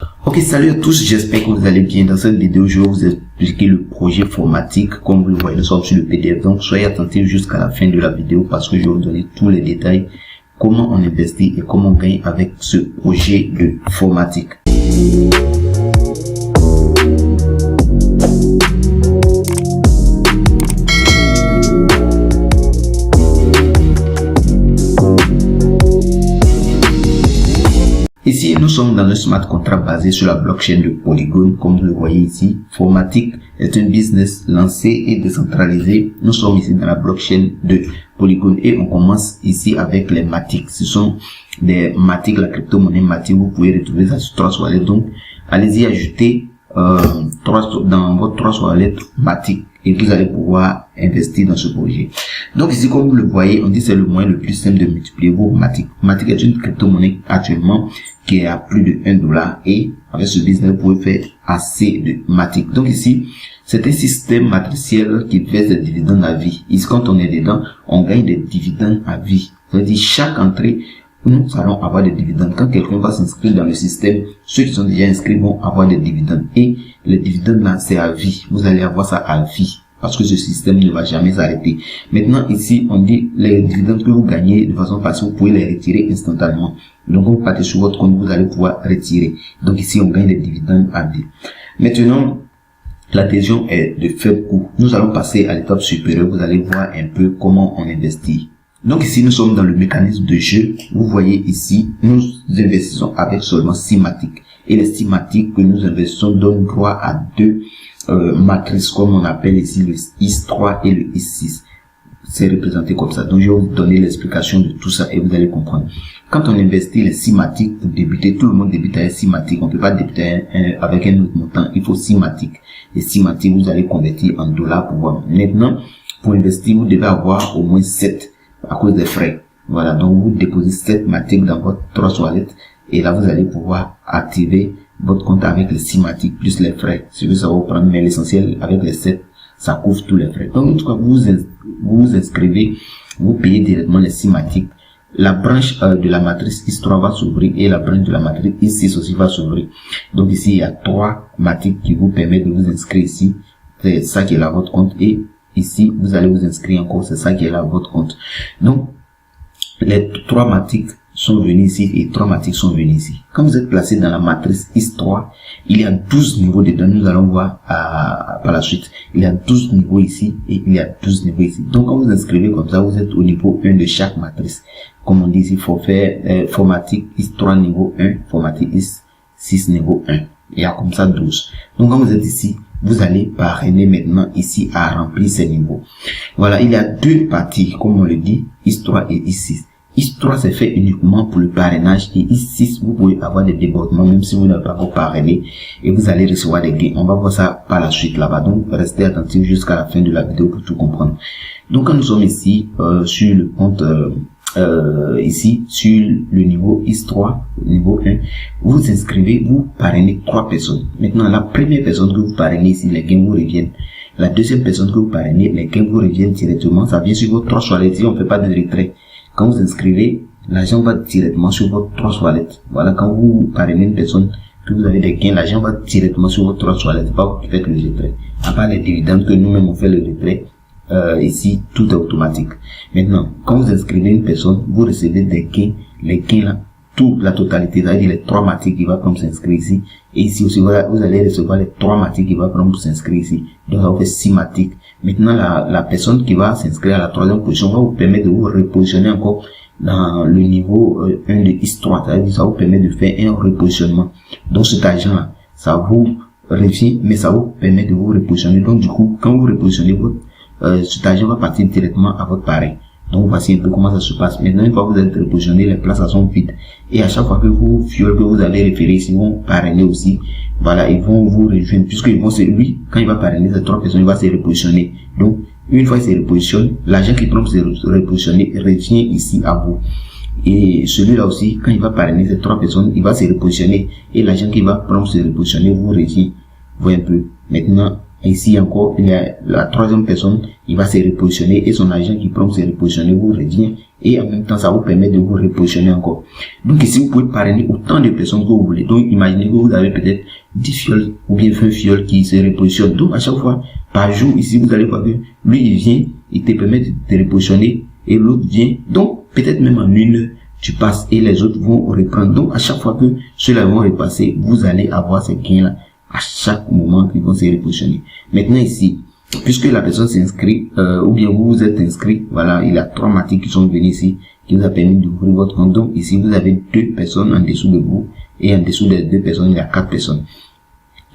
Ok, salut à tous, j'espère que vous allez bien. Dans cette vidéo, je vais vous expliquer le projet Formatic. Comme vous le voyez, nous sommes sur le PDF, donc soyez attentifs jusqu'à la fin de la vidéo parce que je vais vous donner tous les détails, comment on investit et comment on gagne avec ce projet de Formatic. Ici, nous sommes dans un smart contract basé sur la blockchain de Polygon. Comme vous le voyez ici, Formatic est un business lancé et décentralisé. Nous sommes ici dans la blockchain de Polygon et on commence ici avec les Matic. Ce sont des Matic, la crypto-monnaie Matic. Vous pouvez retrouver ça sur Trust Wallet. Donc, allez-y ajouter dans votre Trust Wallet Matic et vous allez pouvoir investir dans ce projet. Donc ici, comme vous le voyez, on dit c'est le moyen le plus simple de multiplier vos Matic. Matic est une crypto-monnaie actuellement qui est à plus de $1 et avec ce business, vous pouvez faire assez de Matic. Donc ici, c'est un système matriciel qui verse des dividendes à vie. Ici, quand on est dedans, on gagne des dividendes à vie. C'est-à-dire chaque entrée, nous allons avoir des dividendes. Quand quelqu'un va s'inscrire dans le système, ceux qui sont déjà inscrits vont avoir des dividendes. Et les dividendes là, c'est à vie. Vous allez avoir ça à vie. Parce que ce système ne va jamais s'arrêter. Maintenant, ici, on dit les dividendes que vous gagnez de façon facile, vous pouvez les retirer instantanément. Donc, vous partez sur votre compte, vous allez pouvoir retirer. Donc, ici, on gagne des dividendes à vie. Maintenant, l'adhésion est de faible coût. Nous allons passer à l'étape supérieure. Vous allez voir un peu comment on investit. Donc ici, nous sommes dans le mécanisme de jeu. Vous voyez ici, nous investissons avec seulement 6 Matic. Et les 6 Matic que nous investissons donnent droit à 2 matrices, comme on appelle ici le IS3 et le IS6. C'est représenté comme ça. Donc je vais vous donner l'explication de tout ça et vous allez comprendre. Quand on investit les 6 Matic, pour débuter, tout le monde débute avec 6 Matic. On ne peut pas débuter avec un autre montant. Il faut 6 Matic. Et 6 Matic, vous allez convertir en dollars pour voir. Maintenant, pour investir, vous devez avoir au moins 7 à cause des frais. Voilà, donc vous déposez 7 Matic dans votre Trust Wallet et là vous allez pouvoir activer votre compte avec les 6 Matic plus les frais. C'est que ça va vous prendre, mais l'essentiel avec les 7, ça couvre tous les frais. Donc une fois que vous vous inscrivez, vous payez directement les 6 Matic. La branche de la matrice IS3 va s'ouvrir et la branche de la matrice IS6 aussi va s'ouvrir. Donc ici il y a 3 Matic qui vous permettent de vous inscrire ici. C'est ça qui est là votre compte et ici, vous allez vous inscrire encore, c'est ça qui est là votre compte. Donc, les 3 Matic sont venus ici et 3 Matic sont venus ici. Quand vous êtes placé dans la matrice IS3, il y a 12 niveaux dedans. Nous allons voir par la suite. Il y a 12 niveaux ici et il y a 12 niveaux ici. Donc, quand vous inscrivez comme ça, vous êtes au niveau 1 de chaque matrice. Comme on dit ici, il faut faire Formatic IS3 niveau 1, Formatic IS6 niveau 1. Il y a comme ça 12. Donc, quand vous êtes ici, vous allez parrainer maintenant ici à remplir ces niveaux. Voilà, il y a 2 parties, comme on le dit, IS3 et IS6. IS3 c'est fait uniquement pour le parrainage et IS6 vous pouvez avoir des débordements même si vous n'avez pas encore parrainé et vous allez recevoir des gains. On va voir ça par la suite là-bas. Donc restez attentifs jusqu'à la fin de la vidéo pour tout comprendre. Donc quand nous sommes ici sur le compte ici sur le niveau IS3, niveau 1, vous inscrivez, vous parrainez 3 personnes. Maintenant, la première personne que vous parrainez ici, les gains vous reviennent. La deuxième personne que vous parrainez, les gains vous reviennent directement. Ça vient sur votre Trust Wallet. Ici, on ne fait pas de retrait. Quand vous inscrivez, l'argent va directement sur votre Trust Wallet. Voilà, quand vous parrainez une personne, que vous avez des gains, l'argent va directement sur votre Trust Wallet. C'est pas vous qui faites le retrait. À part les dividendes que nous-mêmes on fait le retrait. Ici, tout est automatique. Maintenant, quand vous inscrivez une personne, vous recevez des gains. Les gains là, toute la totalité, c'est-à-dire les 3 Matic qui va prendre pour s'inscrire ici. Et ici aussi, voilà, vous allez recevoir les 3 Matic qui va prendre pour s'inscrire ici. Donc, ça vous fait 6 Matic. Maintenant, la personne qui va s'inscrire à la 3e position va vous permettre de vous repositionner encore dans le niveau 1 de IS3. C'est-à-dire, ça vous permet de faire un repositionnement. Donc, cet argent-là, ça vous revient, mais ça vous permet de vous repositionner. Donc, du coup, quand vous repositionnez cet argent va partir directement à votre parrain. Donc voici un peu comment ça se passe. Maintenant, une fois que vous êtes repositionné, les places sont vides. Et à chaque fois que vous que vous allez référer, ils vont parrainer aussi. Voilà, ils vont vous rejoindre. Puisqu'ils vont lui, quand il va parrainer ces 3 personnes, il va se repositionner. Donc, une fois qu'il se repositionne, l'argent qui prend pour se repositionner revient ici à vous. Et celui-là aussi, quand il va parrainer ces 3 personnes, il va se repositionner. Et l'argent qui va prendre pour se repositionner vous revient. Vous voyez un peu. Maintenant, Ici encore, il y a la troisième personne, il va se repositionner et son agent qui prend se repositionner vous revient et en même temps ça vous permet de vous repositionner encore. Donc ici vous pouvez parrainer autant de personnes que vous voulez. Donc imaginez que vous avez peut-être 10 fioles ou bien 20 fioles qui se repositionnent. Donc à chaque fois, par jour, ici vous allez voir que lui il vient, il te permet de te repositionner et l'autre vient. Donc peut-être même en une heure, tu passes et les autres vont reprendre. Donc à chaque fois que ceux-là vont repasser, vous allez avoir ces gains-là à chaque moment qu'ils vont se repositionner. Maintenant ici, puisque la personne s'inscrit, ou bien vous vous êtes inscrit, voilà, il y a 3 matiques qui sont venus ici, qui vous a permis d'ouvrir votre compte. Donc ici, vous avez 2 personnes en dessous de vous, et en dessous des 2 personnes, il y a 4 personnes.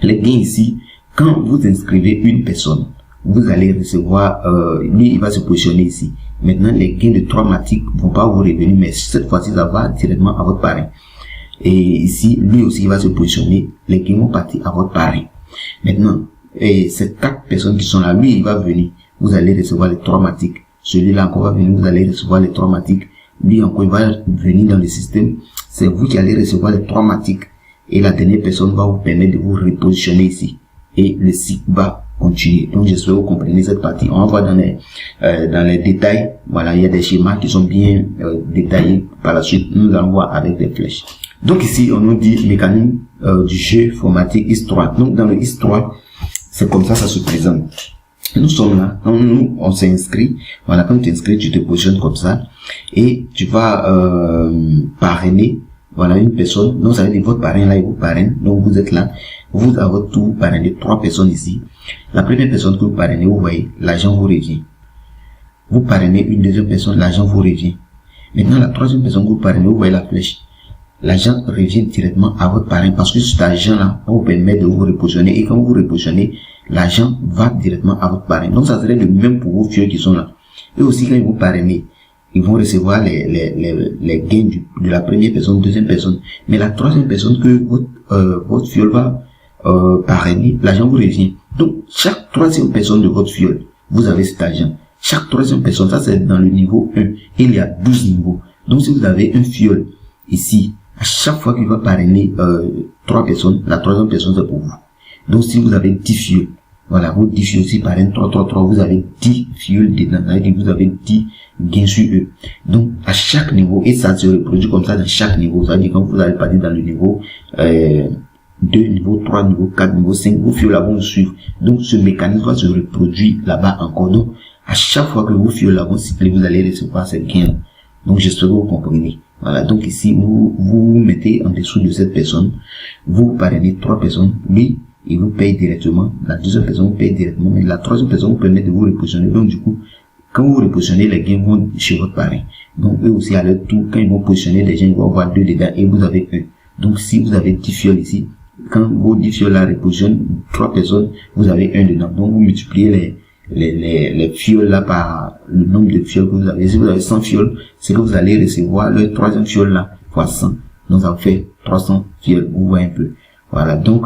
Les gains ici, quand vous inscrivez une personne, vous allez recevoir, lui, il va se positionner ici. Maintenant, les gains de 3 matiques vont pas vous revenir, mais cette fois-ci, ça va directement à votre parrain. Et ici, lui aussi, il va se positionner. Les gains vont partir à votre parrain. Maintenant, ces 4 personnes qui sont là, lui, il va venir. Vous allez recevoir les 3 matiques. Celui-là encore va venir, vous allez recevoir les 3 matiques. Lui encore, il va venir dans le système. C'est vous qui allez recevoir les 3 matiques. Et la dernière personne va vous permettre de vous repositionner ici. Et le cycle va continuer. Donc, j'espère que vous comprenez cette partie. On va voir dans les détails. Voilà, il y a des schémas qui sont bien détaillés. Par la suite, nous allons voir avec des flèches. Donc ici, on nous dit mécanisme du jeu formatique histoire. Donc dans le histoire, c'est comme ça se présente. Nous sommes là, on s'est inscrit. Voilà, quand tu t'inscris, tu te positionnes comme ça et tu vas parrainer. Voilà une personne. Donc ça veut dire votre parrain là, il vous parraine. Donc vous êtes là, vous à votre tour parrainez 3 personnes ici. La première personne que vous parrainez, vous voyez, l'argent vous revient. Vous parrainez une deuxième personne, l'argent vous revient. Maintenant la troisième personne que vous parrainez, vous voyez la flèche. L'argent revient directement à votre parrain parce que cet argent-là va vous permettre de vous repositionner et quand vous vous repositionnez, l'argent va directement à votre parrain. Donc ça serait le même pour vos fioles qui sont là. Et aussi quand ils vont parrainer, ils vont recevoir les gains de la première personne, deuxième personne. Mais la troisième personne que votre fiole va parrainer, l'argent vous revient. Donc chaque troisième personne de votre fiole, vous avez cet argent. Chaque troisième personne, ça c'est dans le niveau 1. Et il y a 12 niveaux. Donc si vous avez un fiole ici, à chaque fois qu'il va parrainer 3 personnes, la troisième personne c'est pour vous. Donc si vous avez 10 fioles, voilà, vos 10 fioles aussi parrainent 3, vous avez 10 fioles dedans, c'est-à-dire que vous avez 10 gains sur eux. Donc à chaque niveau, et ça se reproduit comme ça dans chaque niveau, c'est-à-dire quand vous allez partir dans le niveau 2, niveau 3, niveau 4, niveau 5, vos fioles là vont suivre. Donc ce mécanisme va se reproduire là-bas encore. Donc à chaque fois que vos fioles là vont cycler, vous allez recevoir ces gains. Donc j'espère que vous comprenez. Voilà, donc ici, vous mettez en dessous de cette personne, vous parrainez 3 personnes, lui, il vous paye directement, la deuxième personne vous paye directement, mais la troisième personne vous permet de vous repositionner. Donc du coup, quand vous repositionnez, les gains vont chez votre parrain. Donc eux aussi, à leur tour, quand ils vont positionner, les gens ils vont avoir 2 dedans et vous avez 1. Donc si vous avez 10 fioles ici, quand vos 10 fioles là repositionnent 3 personnes, vous avez 1 dedans. Donc vous multipliez les fioles là par le nombre de fioles que vous avez. Si vous avez 100 fioles, c'est que vous allez recevoir le troisième fiole là fois 100. Donc ça fait 300 fioles. Vous voyez un peu. Voilà. Donc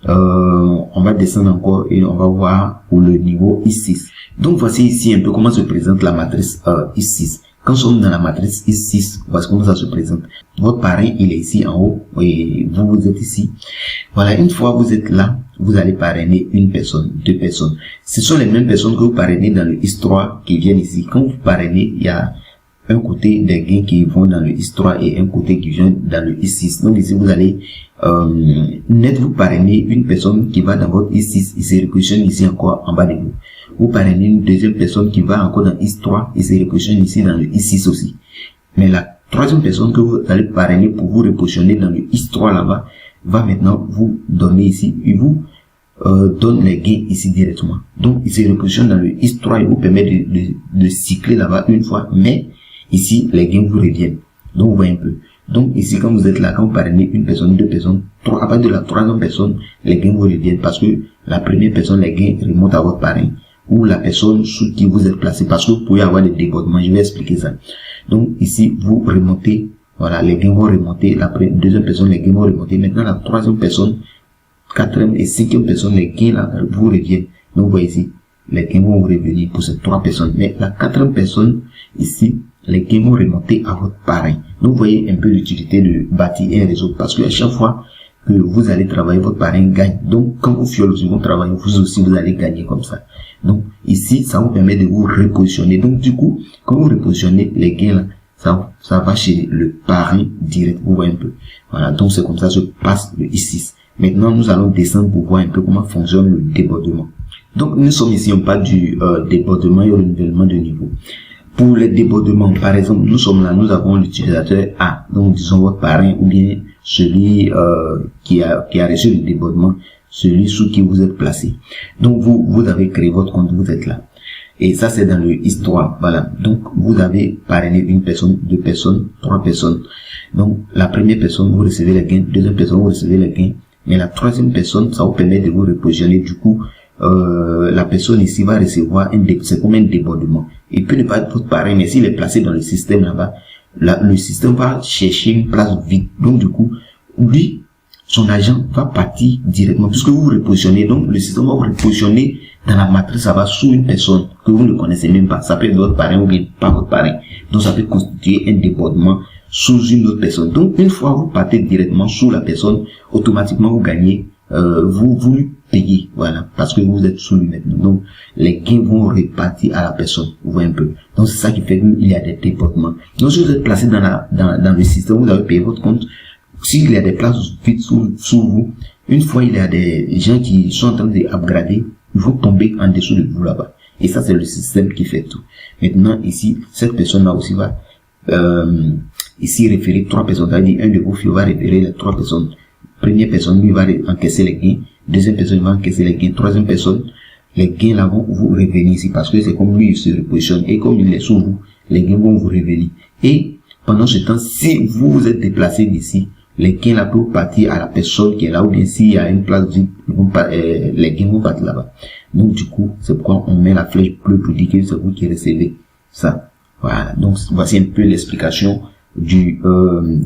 on va descendre encore et on va voir pour le niveau I6. Donc voici ici un peu comment se présente la matrice I6. Quand nous sommes dans la matrice I6, voici comment ça se présente. Votre parrain il est ici en haut et vous êtes ici. Voilà, une fois vous êtes là, vous allez parrainer une personne, 2 personnes. Ce sont les mêmes personnes que vous parrainez dans le IS3 qui viennent ici. Quand vous parrainez, il y a un côté des gains qui vont dans le IS3 et un côté qui vient dans le I6. Donc ici vous allez net vous parrainer une personne qui va dans votre I6, il se repositionne ici encore en bas de vous. Vous parrainez une deuxième personne qui va encore dans IS3, il se repositionne ici dans le I6 aussi. Mais la troisième personne que vous allez parrainer pour vous repositionner dans le IS3 là-bas, va maintenant vous donner ici, il vous donne les gains ici directement. Donc il se repositionne dans le IS3 et vous permet de cycler là-bas une fois, mais ici les gains vous reviennent. Donc vous voyez un peu. Donc ici quand vous êtes là, quand vous parrainez une personne, 2 personnes, 3, à partir de la troisième personne, les gains vous reviennent parce que la première personne, les gains remontent à votre parrain ou la personne sous qui vous êtes placé parce que vous pouvez avoir des débordements. Je vais expliquer ça. Donc ici vous remontez, voilà, les gains vont remonter, la deuxième personne, les gains vont remonter. Maintenant la troisième personne, quatrième et cinquième personne, les gains là, vous reviennent. Donc vous voyez ici, les gains vont revenir pour ces 3 personnes. Mais la quatrième personne, ici, les gains vont remonter à votre parrain. Donc vous voyez un peu l'utilité de bâtir un réseau parce que à chaque fois que vous allez travailler, votre parrain gagne. Donc, quand vos fioles vont travailler, vous aussi, vous allez gagner comme ça. Donc, ici, ça vous permet de vous repositionner. Donc, du coup, quand vous repositionnez les gains là, ça va chez le parrain direct. Vous voyez un peu. Voilà. Donc, c'est comme ça que se passe le I6. Maintenant, nous allons descendre pour voir un peu comment fonctionne le débordement. Donc, nous sommes ici, on parle du débordement et au renouvellement de niveau. Pour les débordements, par exemple, nous sommes là, nous avons l'utilisateur A. Donc, disons votre parrain ou bien celui qui a reçu le débordement, celui sous qui vous êtes placé. Donc, vous avez créé votre compte, vous êtes là. Et ça, c'est dans le histoire. Voilà. Donc, vous avez parrainé une personne, deux personnes, trois personnes. Donc, la première personne, vous recevez les gains. Deuxième personne, vous recevez les gains. Mais la troisième personne, ça vous permet de vous repositionner. Du coup, la personne ici va recevoir c'est comme un débordement. Il peut ne pas être votre parrain, mais s'il est placé dans le système là-bas, le système va chercher une place vide. Donc, du coup, lui, son agent va partir directement, puisque vous vous repositionnez. Donc, le système va vous repositionner dans la matrice, ça va sous une personne que vous ne connaissez même pas. Ça peut être votre parrain ou bien pas votre parrain. Donc, ça peut constituer un débordement sous une autre personne. Donc, une fois vous partez directement sous la personne, automatiquement vous gagnez, vous lui payez, voilà, parce que vous êtes sous lui maintenant. Donc, les gains vont repartir à la personne, vous voyez un peu. Donc, c'est ça qui fait qu'il y a des débordements. Donc, si vous êtes placé dans le système, vous avez payé votre compte. S'il y a des places vides sous vous, une fois il y a des gens qui sont en train de upgrader, ils vont tomber en dessous de vous là-bas. Et ça, c'est le système qui fait tout. Maintenant, ici, cette personne-là aussi va ici référer trois personnes. C'est-à-dire, un de vos filles va référer les trois personnes. Première personne, lui, va encaisser les gains. Deuxième personne, va encaisser les gains. Troisième personne, les gains là vont vous revenir ici. Parce que c'est comme lui, il se repositionne. Et comme il est sous vous, les gains vont vous revenir. Et pendant ce temps, si vous vous êtes déplacé d'ici, les gains là peuvent partir à la personne qui est là, ou bien s'il y a une place vide, les gains vont partir là-bas. Donc, du coup, c'est pourquoi on met la flèche bleue pour dire que c'est vous qui recevez ça. Voilà. Donc, voici un peu l'explication du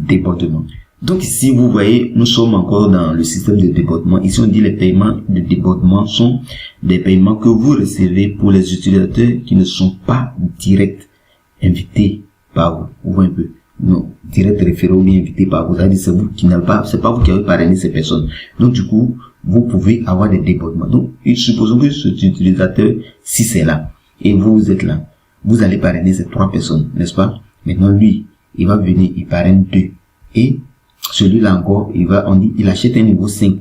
débordement. Donc, ici, vous voyez, nous sommes encore dans le système de débordement. Ici, on dit les paiements de débordement sont des paiements que vous recevez pour les utilisateurs qui ne sont pas direct invités par vous. Vous voyez un peu. Non, direct référé ou bien invité par vous. C'est vous qui n'avez pas, c'est pas vous qui avez parrainé ces personnes. Donc, du coup, vous pouvez avoir des débordements. Donc, supposons que cet utilisateur, si c'est là, et vous êtes là, vous allez parrainer ces trois personnes, n'est-ce pas? Maintenant, lui, il va venir, il parraine deux. Et celui-là encore, il achète un niveau 5.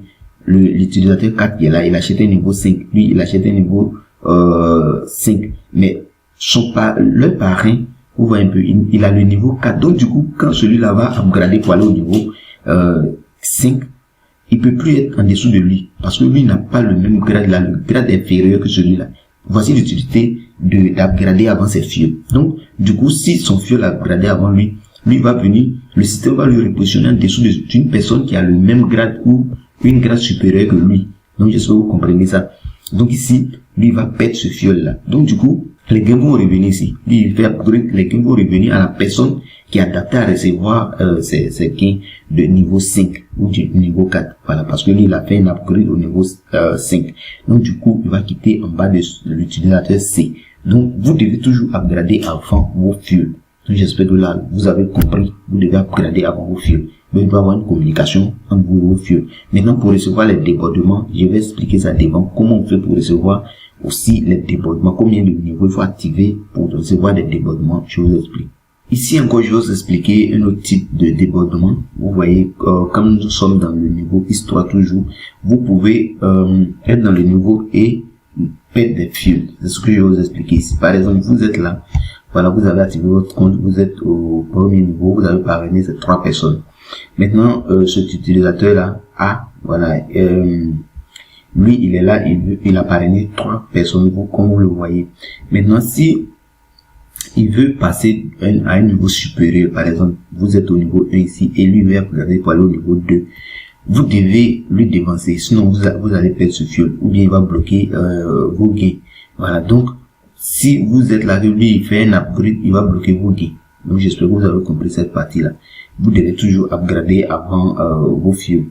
L'utilisateur 4 qui est là, il achète un niveau 5. Lui, il achète un niveau 5. Mais le parrain, vous voyez un peu, il a le niveau 4. Donc, du coup, quand celui-là va upgrader pour aller au niveau 5, il peut plus être en dessous de lui. Parce que lui n'a pas le même grade, il a le grade inférieur que celui-là. Voici l'utilité d'upgrader avant ses fioles. Donc, du coup, si son fiole a upgradé avant lui va venir, le système va lui repositionner en dessous d'une personne qui a le même grade ou une grade supérieure que lui. Donc, j'espère que vous comprenez ça. Donc, ici, lui va perdre ce fiole-là. Donc, du coup, les gains vont revenir ici. Lui, il fait upgrade, les gains vont revenir à la personne qui est adaptée à recevoir ces gains de niveau 5 ou du niveau 4. Voilà, parce que lui, il a fait un upgrade au niveau 5. Donc, du coup, il va quitter en bas de l'utilisateur C. Donc, vous devez toujours upgrader avant vos fioles. Donc, j'espère que là, vous avez compris. Vous devez upgrader avant vos fioles. Donc, il va y avoir une communication entre vous et vos fioles. Maintenant, pour recevoir les débordements, je vais expliquer ça devant. Comment on fait pour recevoir aussi les débordements, combien de niveaux il faut activer pour recevoir des débordements, je vous explique. Ici encore, je vais vous expliquer un autre type de débordement. Vous voyez, comme nous sommes dans le niveau histoire toujours, vous pouvez être dans le niveau et perdre des fioles. C'est ce que je vais vous expliquer ici. Par exemple, vous êtes là, voilà, vous avez activé votre compte, vous êtes au premier niveau, vous avez parrainé ces trois personnes. Maintenant, cet utilisateur-là a, voilà, lui, il est là, il a parrainé trois personnes, comme vous le voyez. Maintenant, si il veut passer à un niveau supérieur, par exemple, vous êtes au niveau 1 ici, et lui va regarder pour aller au niveau 2, vous devez lui dévancer, sinon vous allez perdre ce fiole, ou bien il va bloquer vos gains. Voilà, donc, si vous êtes là, lui, il fait un upgrade, il va bloquer vos gains. Donc, j'espère que vous avez compris cette partie-là. Vous devez toujours upgrader avant vos fioles.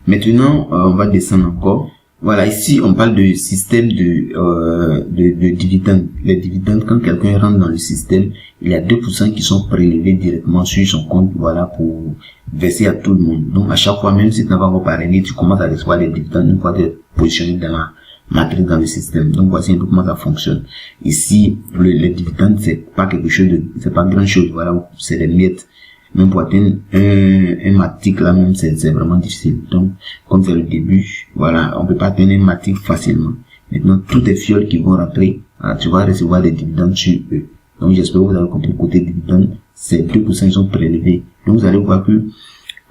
Maintenant, on va descendre encore. Voilà, ici on parle de système de dividendes. Les dividendes, quand quelqu'un rentre dans le système, il y a 2% qui sont prélevés directement sur son compte, voilà, pour verser à tout le monde. Donc à chaque fois, même si tu n'as pas encore parrainé, tu commences à recevoir des dividendes une fois que tu es positionné dans la matrice, dans le système. Donc voici un peu comment ça fonctionne. Ici, les dividendes, c'est pas quelque chose de, c'est pas grand chose, voilà, c'est des miettes. Même pour atteindre un matic là même, c'est vraiment difficile. Donc, comme c'est le début, voilà, on peut pas atteindre un matic facilement. Maintenant, tous les fioles qui vont rentrer, voilà, tu vas recevoir des dividendes sur eux. Donc, j'espère que vous avez compris, côté dividendes, ces 2% sont prélevés. Donc, vous allez voir que,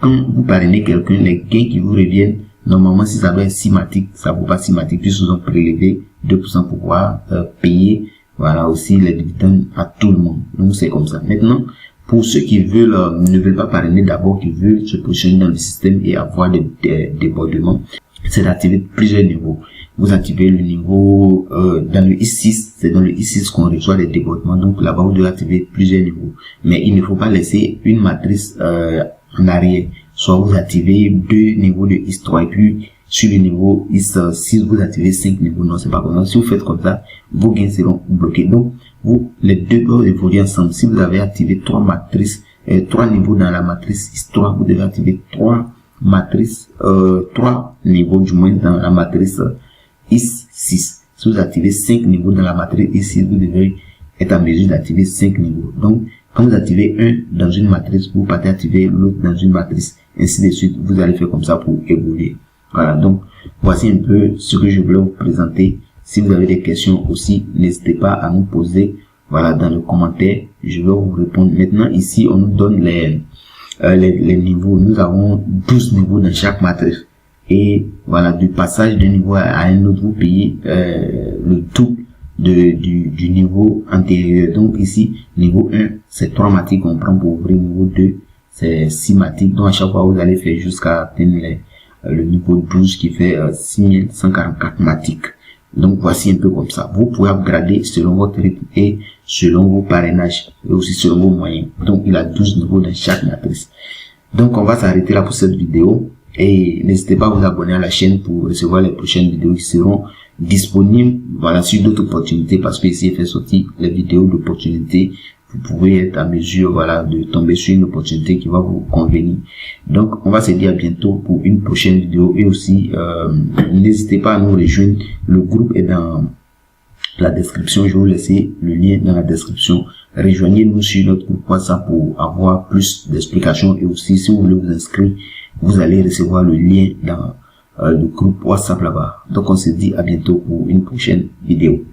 quand vous parrainez quelqu'un, les gains qui vous reviennent, normalement, si ça doit être symatique, ça vaut pas symatique, puisqu'ils ont prélevé 2% pour pouvoir payer, voilà, aussi les dividendes à tout le monde. Donc, c'est comme ça. Maintenant, pour ceux qui veulent, ne veulent pas parrainer d'abord, qui veulent se positionner dans le système et avoir des débordements, c'est d'activer plusieurs niveaux. Vous activez le niveau, dans le I6, c'est dans le I6 qu'on reçoit les débordements, donc là-bas vous devez activer plusieurs niveaux. Mais il ne faut pas laisser une matrice en arrière. Soit vous activez 2 niveaux de IS3 et puis sur le niveau IS6 vous activez 5 niveaux. Non, c'est pas comme ça. Si vous faites comme ça, vos gains seront bloqués. Donc, vous, les deux doivent évoluer ensemble. Si vous avez activé 3 matrices, 3 niveaux dans la matrice IS3, vous devez activer 3 matrices, 3 niveaux du moins dans la matrice IS6. Si vous activez 5 niveaux dans la matrice IS6, vous devez être en mesure d'activer 5 niveaux. Donc, quand vous activez un dans une matrice, vous partez activer l'autre dans une matrice, ainsi de suite. Vous allez faire comme ça pour évoluer. Voilà, donc, voici un peu ce que je voulais vous présenter. Si vous avez des questions aussi, n'hésitez pas à nous poser, voilà, dans le commentaire. Je vais vous répondre. Maintenant, ici, on nous donne les niveaux. Nous avons 12 niveaux dans chaque matrice. Et voilà, du passage d'un niveau à un autre, vous payez le tout du niveau antérieur. Donc ici, niveau 1, c'est 3 matiques qu'on prend pour ouvrir. Niveau 2, c'est 6 matiques. Donc à chaque fois, vous allez faire jusqu'à atteindre le niveau 12 qui fait 6144 matiques. Donc voici un peu comme ça. Vous pouvez upgrader selon votre rythme et selon vos parrainages et aussi selon vos moyens. Donc il a 12 niveaux dans chaque matrice. Donc on va s'arrêter là pour cette vidéo et n'hésitez pas à vous abonner à la chaîne pour recevoir les prochaines vidéos qui seront disponibles, voilà, sur d'autres opportunités, parce que ici il fait sortir les vidéos d'opportunités. Vous pouvez être à mesure, voilà, de tomber sur une opportunité qui va vous convenir. Donc, on va se dire à bientôt pour une prochaine vidéo. Et aussi, n'hésitez pas à nous rejoindre. Le groupe est dans la description. Je vais vous laisser le lien dans la description. Rejoignez-nous sur notre groupe WhatsApp pour avoir plus d'explications. Et aussi, si vous voulez vous inscrire, vous allez recevoir le lien dans le groupe WhatsApp là-bas. Donc, on se dit à bientôt pour une prochaine vidéo.